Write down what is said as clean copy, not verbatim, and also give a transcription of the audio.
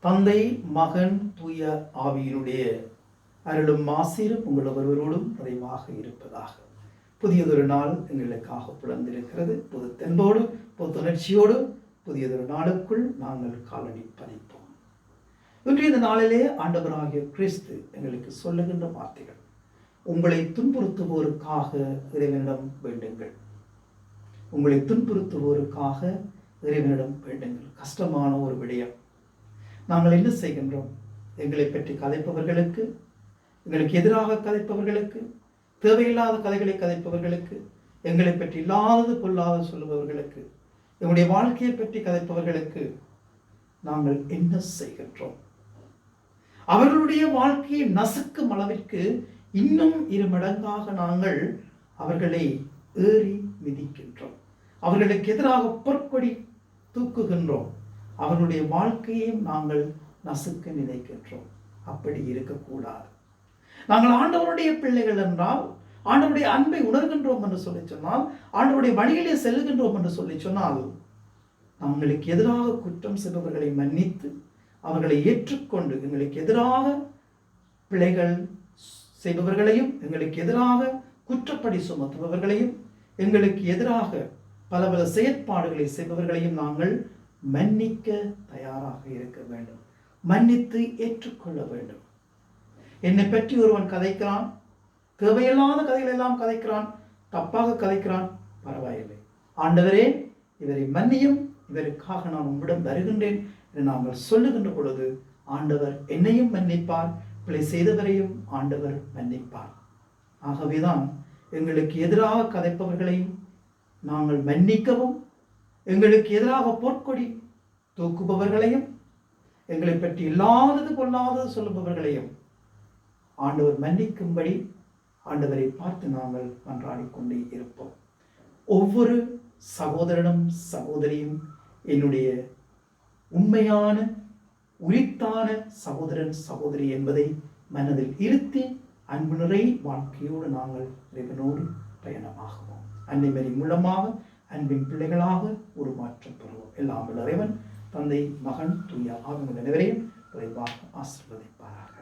தந்தை, மகன், தூய ஆவியினுடைய அருளும் ஆசீரும் உங்கள் ஒருவரோடும் நிறைவாக இருப்பதாக. புதியதொரு நாள் எங்களுக்காக புலந்திருக்கிறது. புது தென்போடு புத்துணர்ச்சியோடு புதியதொரு நாளுக்குள் நாங்கள் காலடி பதிப்போம். இன்றைய நாளிலே ஆண்டவராகிய கிறிஸ்து எங்களுக்கு சொல்லுகின்ற வார்த்தைகள்: உங்களை துன்புறுத்துவோருக்காக இறைவனிடம் வேண்டுங்கள். உங்களை துன்புறுத்துவோருக்காக இறைவனிடம் வேண்டுங்கள். கஷ்டமான ஒரு விடயம். நாங்கள் என்ன செய்கின்றோம்? எங்களை பற்றி கதைப்பவர்களுக்கு, எங்களுக்கு எதிராக கதைப்பவர்களுக்கு, தேவையில்லாத கதைகளை கதைப்பவர்களுக்கு, எங்களை பற்றி இல்லாதது பொல்லாத சொல்லுபவர்களுக்கு, எங்களுடைய வாழ்க்கையை பற்றி கதைப்பவர்களுக்கு நாங்கள் என்ன செய்கின்றோம்? அவர்களுடைய வாழ்க்கையை நசுக்கும் அளவிற்கு இன்னும் 2 மடங்காக நாங்கள் அவர்களை ஏறி மிதிக்கின்றோம். அவர்களுக்கு எதிராக பொற்கொடி தூக்குகின்றோம். அவர்களுடைய வாழ்க்கையையும் நாங்கள் நசுக்க நினைக்கின்றோம். அப்படி இருக்கக்கூடாது. நாங்கள் ஆண்டவருடைய பிள்ளைகள் என்றால், ஆண்டவருடைய அன்பை உணர்கின்றோம் என்று சொல்லி சொன்னால், ஆண்டவருடைய வழியிலே செல்லுகின்றோம் என்று சொல்லி சொன்னால், நம்மளுக்கு எதிராக குற்றம் செய்பவர்களை மன்னித்து அவர்களை ஏற்றுக்கொண்டு, எங்களுக்கு எதிராக பிழைகள் செய்பவர்களையும், எங்களுக்கு எதிராக குற்றப்படி சுமத்துபவர்களையும், எங்களுக்கு எதிராக பல பல செயற்பாடுகளை செய்பவர்களையும் நாங்கள் மன்னிக்க தயாராக இருக்க வேண்டும். மன்னித்து ஏற்றுக்கொள்ள வேண்டும். என்னை பற்றி ஒருவன் கதைக்கிறான், தேவையில்லாத கதைகள் எல்லாம் கதைக்கிறான், தப்பாக கதைக்கிறான், பரவாயில்லை. ஆண்டவரே, இவரை மன்னியும், இவருக்காக நான் உம்மிடம் வருகின்றேன் என்று நாங்கள் சொல்லுகின்ற பொழுது ஆண்டவர் என்னையும் மன்னிப்பார், பிழை செய்தவரையும் ஆண்டவர் மன்னிப்பார். ஆகவேதான் எங்களுக்கு எதிராக கதைப்பவர்களையும் நாங்கள் மன்னிக்கவும், எங்களுக்கு எதிராக போர்க்கொடி தூக்குபவர்களையும், எங்களை பற்றி இல்லாதது பொல்லாதது சொல்லுபவர்களையும் ஆண்டவர் மன்னிக்கும்படி ஆண்டவரை பார்த்து நாங்கள் மன்றாடிக்கொண்டே இருப்போம். ஒவ்வொரு சகோதரனும் சகோதரியும் என்னுடைய உண்மையான உரித்தான சகோதரன் சகோதரி என்பதை மனதில் இருத்தி அன்பு நிறை வாழ்க்கையோடு நாங்கள் இறைவனோடு பயணமாகுவோம். அன்னை மூலமாக அன்பின் பிள்ளைகளாக உருமாற்றம் பெறுவோம். எல்லாம் இறைவன், தந்தை, மகன், தூய ஆவியின் அனைவரையும் விரைவாக ஆசீர்வதிப்பாராக.